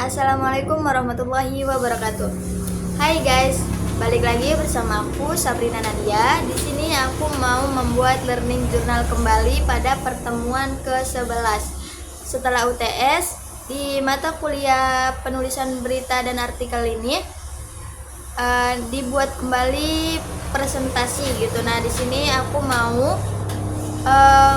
Assalamualaikum warahmatullahi wabarakatuh. Hai guys, balik lagi bersama aku Sabrina Nadia. Di sini aku mau membuat learning journal kembali pada pertemuan ke-11. Setelah UTS, di mata kuliah penulisan berita dan artikel ini dibuat kembali presentasi gitu. Nah, di sini aku mau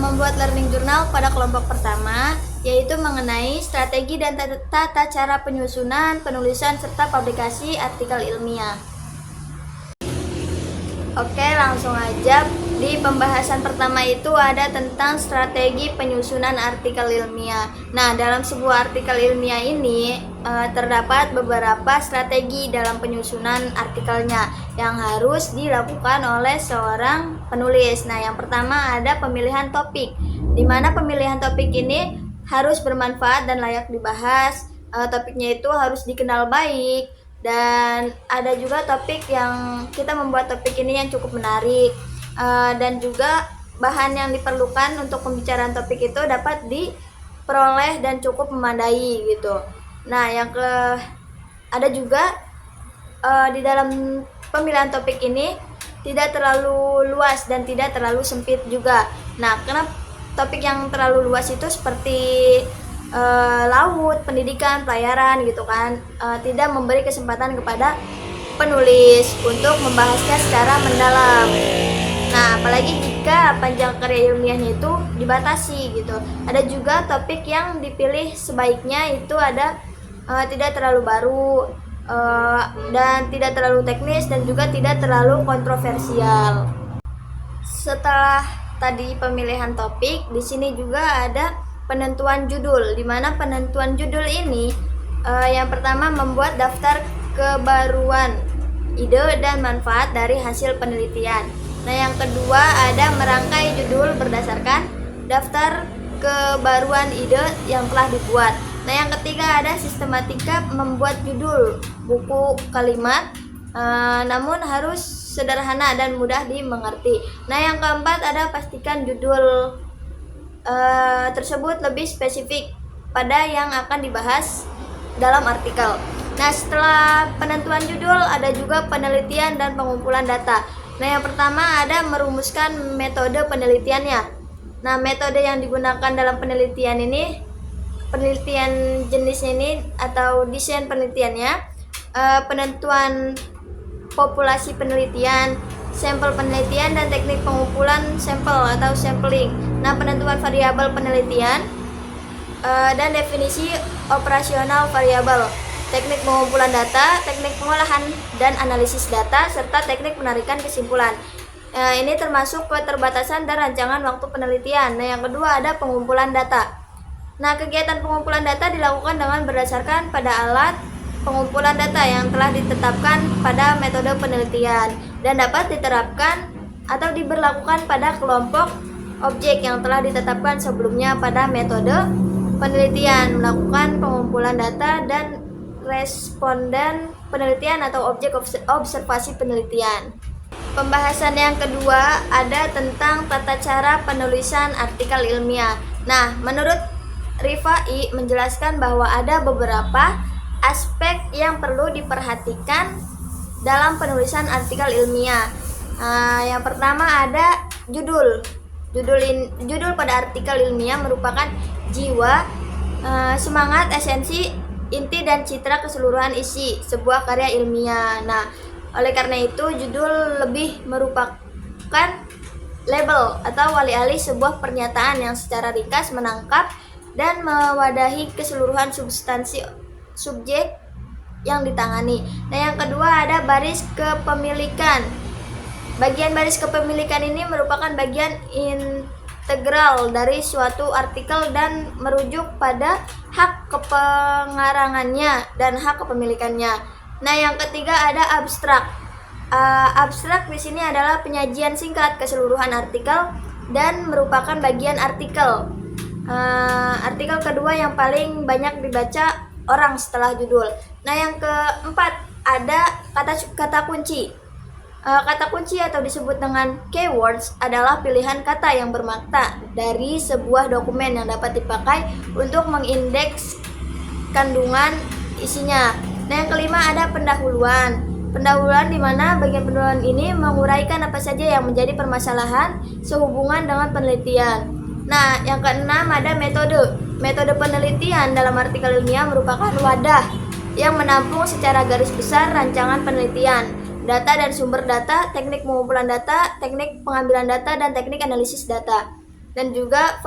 membuat learning journal pada kelompok pertama, yaitu mengenai strategi dan tata cara penyusunan, penulisan, serta publikasi artikel ilmiah. Oke, langsung aja. Di pembahasan pertama itu ada tentang strategi penyusunan artikel ilmiah. Nah, dalam sebuah artikel ilmiah ini terdapat beberapa strategi dalam penyusunan artikelnya yang harus dilakukan oleh seorang penulis. Nah, yang pertama ada pemilihan topik, di mana pemilihan topik ini harus bermanfaat dan layak dibahas. Topiknya itu harus dikenal baik, dan ada juga topik yang kita membuat topik ini yang cukup menarik, dan juga bahan yang diperlukan untuk pembicaraan topik itu dapat diperoleh dan cukup memadai gitu. Nah, ada juga di dalam pemilihan topik ini tidak terlalu luas dan tidak terlalu sempit juga. Nah, karena topik yang terlalu luas itu seperti laut, pendidikan, pelayaran gitu kan, tidak memberi kesempatan kepada penulis untuk membahasnya secara mendalam. Nah, apalagi jika panjang karya ilmiahnya itu dibatasi gitu. Ada juga topik yang dipilih sebaiknya itu ada tidak terlalu baru, dan tidak terlalu teknis, dan juga tidak terlalu kontroversial. Setelah tadi pemilihan topik, di sini juga ada penentuan judul, di mana penentuan judul ini yang pertama membuat daftar kebaruan, ide dan manfaat dari hasil penelitian. Nah, yang kedua ada merangkai judul berdasarkan daftar kebaruan ide yang telah dibuat. Nah, yang ketiga ada sistematika membuat judul buku kalimat, namun harus sederhana dan mudah dimengerti. Nah, yang keempat ada pastikan judul tersebut lebih spesifik pada yang akan dibahas dalam artikel. Nah, setelah penentuan judul ada juga penelitian dan pengumpulan data. Nah, yang pertama ada merumuskan metode penelitiannya. Nah, metode yang digunakan dalam penelitian ini, penelitian jenisnya ini atau desain penelitiannya, penentuan populasi penelitian, sampel penelitian, dan teknik pengumpulan sampel atau sampling. Nah, penentuan variabel penelitian dan definisi operasional variabel, teknik pengumpulan data, teknik pengolahan dan analisis data, serta teknik penarikan kesimpulan. Ini termasuk keterbatasan dan rancangan waktu penelitian. Nah, yang kedua ada pengumpulan data. Nah, kegiatan pengumpulan data dilakukan dengan berdasarkan pada alat pengumpulan data yang telah ditetapkan pada metode penelitian dan dapat diterapkan atau diberlakukan pada kelompok objek yang telah ditetapkan sebelumnya pada metode penelitian, melakukan pengumpulan data dan responden penelitian atau objek observasi penelitian. Pembahasan yang kedua ada tentang tata cara penulisan artikel ilmiah. Nah, menurut Rifai menjelaskan bahwa ada beberapa aspek yang perlu diperhatikan dalam penulisan artikel ilmiah. Yang pertama ada judul. Judul pada artikel ilmiah merupakan jiwa, semangat, esensi, inti, dan citra keseluruhan isi sebuah karya ilmiah. Nah, oleh karena itu judul lebih merupakan label atau alih-alih sebuah pernyataan yang secara ringkas menangkap dan mewadahi keseluruhan substansi subjek yang ditangani. Nah, yang kedua ada baris kepemilikan. Bagian baris kepemilikan ini merupakan bagian integral dari suatu artikel dan merujuk pada hak kepengarangannya dan hak kepemilikannya. Nah, yang ketiga ada abstrak. Abstrak di sini adalah penyajian singkat keseluruhan artikel dan merupakan bagian artikel. Artikel kedua yang paling banyak dibaca orang setelah judul. Nah, yang keempat ada kata kunci. Kata kunci atau disebut dengan keywords adalah pilihan kata yang bermakna dari sebuah dokumen yang dapat dipakai untuk mengindeks kandungan isinya. Nah, yang kelima ada pendahuluan. Pendahuluan di mana bagian pendahuluan ini menguraikan apa saja yang menjadi permasalahan sehubungan dengan penelitian. Nah, yang keenam ada metode. Metode penelitian dalam artikel ilmiah merupakan wadah yang menampung secara garis besar rancangan penelitian, data dan sumber data, teknik pengumpulan data, teknik pengambilan data, dan teknik analisis data, dan juga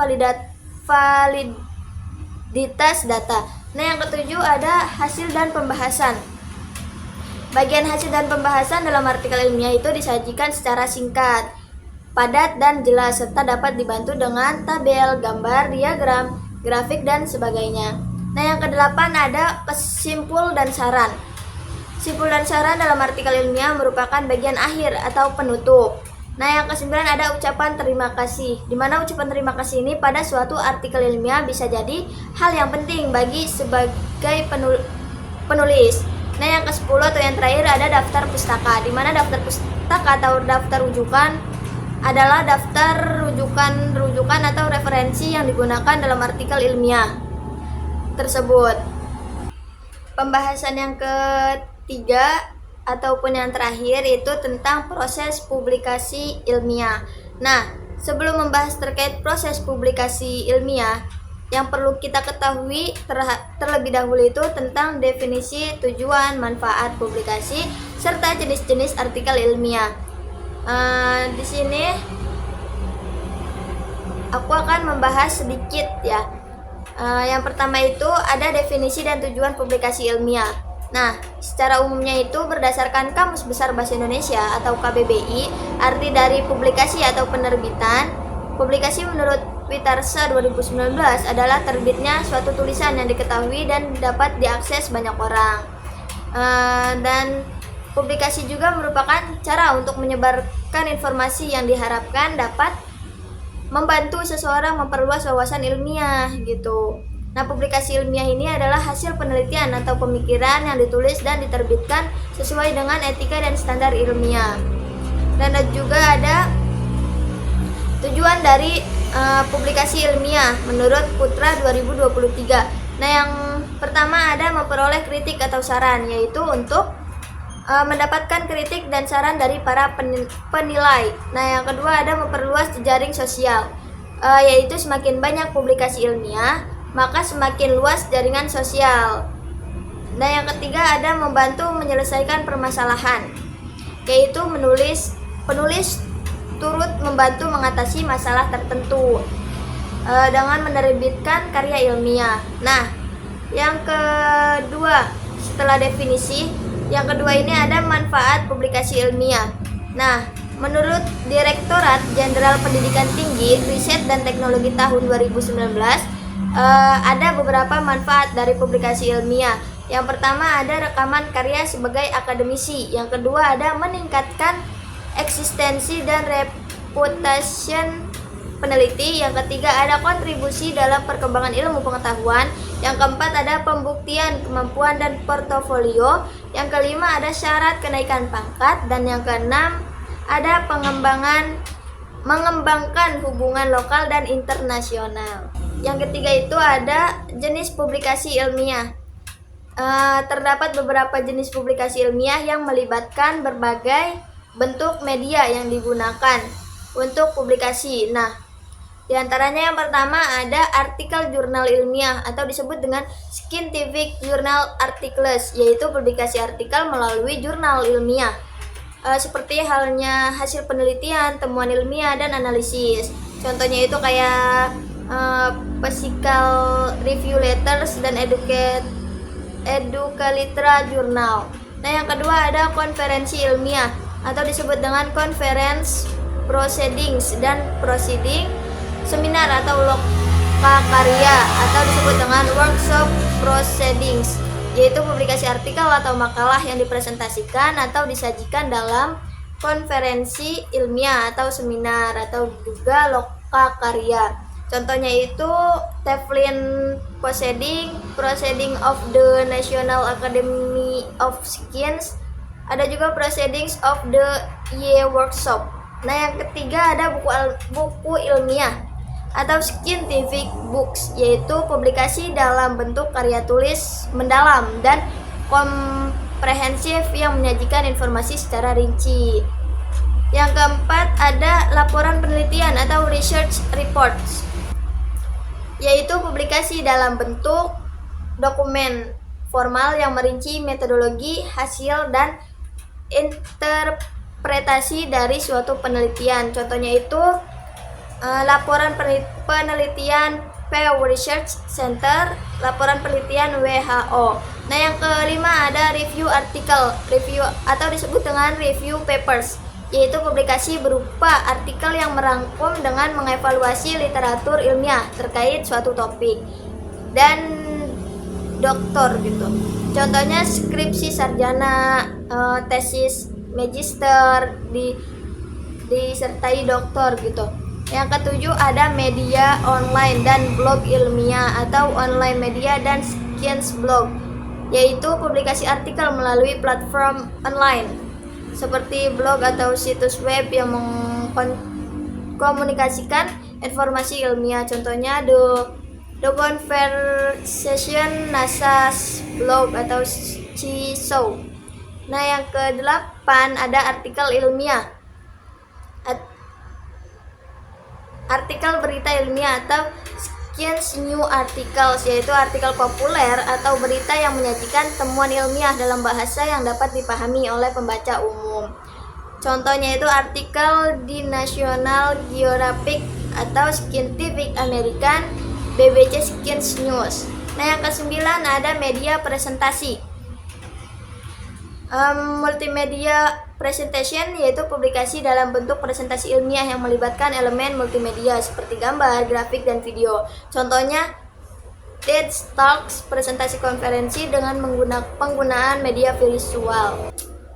validitas data. Nah, yang ketujuh ada hasil dan pembahasan. Bagian hasil dan pembahasan dalam artikel ilmiah itu disajikan secara singkat, padat, dan jelas, serta dapat dibantu dengan tabel, gambar, diagram, grafik, dan sebagainya. Nah, yang kedelapan ada kesimpul dan saran. Simpul dan saran dalam artikel ilmiah merupakan bagian akhir atau penutup. Nah, yang kesembilan ada ucapan terima kasih, di mana ucapan terima kasih ini pada suatu artikel ilmiah bisa jadi hal yang penting bagi sebagai penulis. Nah, yang ke-10 atau yang terakhir ada daftar pustaka, di mana daftar pustaka atau daftar rujukan adalah daftar rujukan atau referensi yang digunakan dalam artikel ilmiah tersebut. Pembahasan yang ketiga ataupun yang terakhir itu tentang proses publikasi ilmiah. Nah, sebelum membahas terkait proses publikasi ilmiah, yang perlu kita ketahui terlebih dahulu itu tentang definisi, tujuan, manfaat publikasi, serta jenis-jenis artikel ilmiah. Di sini aku akan membahas sedikit ya. Yang pertama itu ada definisi dan tujuan publikasi ilmiah. Nah, secara umumnya itu berdasarkan Kamus Besar Bahasa Indonesia atau KBBI, arti dari publikasi atau penerbitan. Publikasi menurut Witarsa 2019 adalah terbitnya suatu tulisan yang diketahui dan dapat diakses banyak orang. Dan publikasi juga merupakan cara untuk menyebarkan informasi yang diharapkan dapat membantu seseorang memperluas wawasan ilmiah gitu. Nah, publikasi ilmiah ini adalah hasil penelitian atau pemikiran yang ditulis dan diterbitkan sesuai dengan etika dan standar ilmiah. Dan juga ada tujuan dari publikasi ilmiah menurut Putra 2023. Nah, yang pertama ada memperoleh kritik atau saran, yaitu untuk mendapatkan kritik dan saran dari para penilai. Nah, yang kedua ada memperluas jejaring sosial, yaitu semakin banyak publikasi ilmiah, maka semakin luas jaringan sosial. Nah, yang ketiga ada membantu menyelesaikan permasalahan, yaitu penulis turut membantu mengatasi masalah tertentu dengan menerbitkan karya ilmiah. Nah, yang kedua setelah definisi, yang kedua ini ada manfaat publikasi ilmiah. Nah, menurut Direktorat Jenderal Pendidikan Tinggi, Riset dan Teknologi tahun 2019, ada beberapa manfaat dari publikasi ilmiah. Yang pertama ada rekaman karya sebagai akademisi. Yang kedua ada meningkatkan eksistensi dan reputasi peneliti. Yang ketiga ada kontribusi dalam perkembangan ilmu pengetahuan. Yang keempat ada pembuktian kemampuan dan portofolio. Yang kelima ada syarat kenaikan pangkat. Dan yang keenam ada mengembangkan hubungan lokal dan internasional. Yang ketiga itu ada jenis publikasi ilmiah. Terdapat beberapa jenis publikasi ilmiah yang melibatkan berbagai bentuk media yang digunakan untuk publikasi. Nah, diantaranya yang pertama ada artikel jurnal ilmiah atau disebut dengan scientific journal articles, yaitu publikasi artikel melalui jurnal ilmiah. Seperti halnya hasil penelitian, temuan ilmiah, dan analisis. Contohnya itu kayak Physical Review Letters dan Educalitra Journal. Nah, yang kedua ada konferensi ilmiah atau disebut dengan conference proceedings dan proceeding, seminar atau lokakarya atau disebut dengan workshop proceedings, yaitu publikasi artikel atau makalah yang dipresentasikan atau disajikan dalam konferensi ilmiah atau seminar atau juga lokakarya. Contohnya itu Teflon Proceeding of the National Academy of Science. Ada juga Proceedings of the Year Workshop. Nah, yang ketiga ada buku ilmiah. atau scientific books, yaitu publikasi dalam bentuk karya tulis mendalam dan komprehensif yang menyajikan informasi secara rinci. Yang keempat ada laporan penelitian atau research reports, yaitu publikasi dalam bentuk dokumen formal yang merinci metodologi, hasil, dan interpretasi dari suatu penelitian. Contohnya itu laporan penelitian Pew Research Center, laporan penelitian WHO. Nah, yang kelima ada review artikel, review atau disebut dengan review papers, yaitu publikasi berupa artikel yang merangkum dengan mengevaluasi literatur ilmiah terkait suatu topik dan doktor gitu. Contohnya skripsi sarjana, tesis magister disertai doktor gitu. Yang ketujuh ada media online dan blog ilmiah atau online media dan science blog, yaitu publikasi artikel melalui platform online seperti blog atau situs web yang mengkomunikasikan informasi ilmiah. Contohnya The Conversation NASA's blog atau CSO. Nah, yang ke-8 ada artikel ilmiah. Artikel berita ilmiah atau science new articles, yaitu artikel populer atau berita yang menyajikan temuan ilmiah dalam bahasa yang dapat dipahami oleh pembaca umum. Contohnya itu artikel di National Geographic atau Scientific American, BBC Science News. Nah, yang ke-9 ada media presentasi. Multimedia presentation, yaitu publikasi dalam bentuk presentasi ilmiah yang melibatkan elemen multimedia seperti gambar, grafik, dan video. Contohnya TED Talks, presentasi konferensi dengan penggunaan media visual.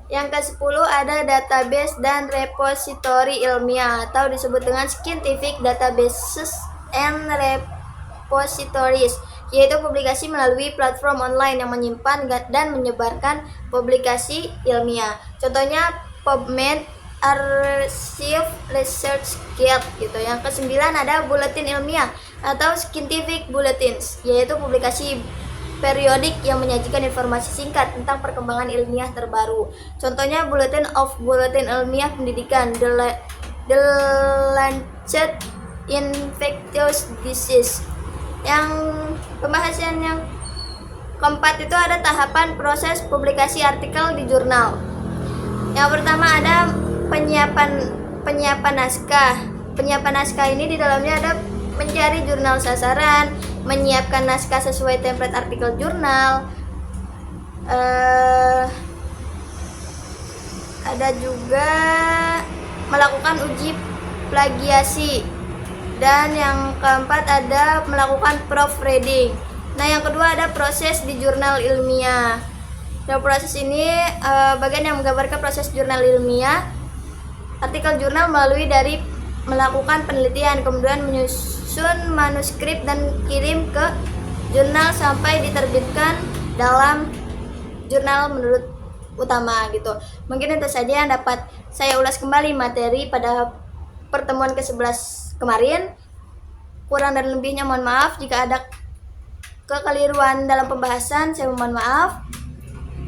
Yang ke-10 ada database dan repository ilmiah atau disebut dengan scientific databases and repositories, yaitu publikasi melalui platform online yang menyimpan dan menyebarkan publikasi ilmiah. Contohnya PubMed, Archive, ResearchGate gitu. Yang ke-9 ada bulletin ilmiah atau scientific bulletins, yaitu publikasi periodik yang menyajikan informasi singkat tentang perkembangan ilmiah terbaru. Contohnya Bulletin of Bulletin Ilmiah Pendidikan, The Lancet Infectious Disease. Yang pembahasan yang keempat itu ada tahapan proses publikasi artikel di jurnal. Yang pertama ada penyiapan naskah. Penyiapan naskah ini di dalamnya ada mencari jurnal sasaran, menyiapkan naskah sesuai template artikel jurnal, ada juga melakukan uji plagiasi. Dan yang keempat ada melakukan proofreading. Nah, yang kedua ada proses di jurnal ilmiah. Dalam proses ini bagian yang menggambarkan proses jurnal ilmiah. Artikel jurnal melalui dari melakukan penelitian, kemudian menyusun manuskrip dan kirim ke jurnal sampai diterbitkan dalam jurnal menurut utama gitu. Mungkin itu saja yang dapat saya ulas kembali materi pada pertemuan ke-11 kemarin. Kurang dan lebihnya mohon maaf. Jika ada kekeliruan dalam pembahasan, saya mohon maaf.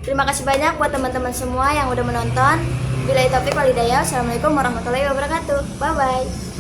Terima kasih banyak buat teman-teman semua yang udah menonton. Billahi taufiq wal hidayah. Assalamualaikum warahmatullahi wabarakatuh. Bye bye.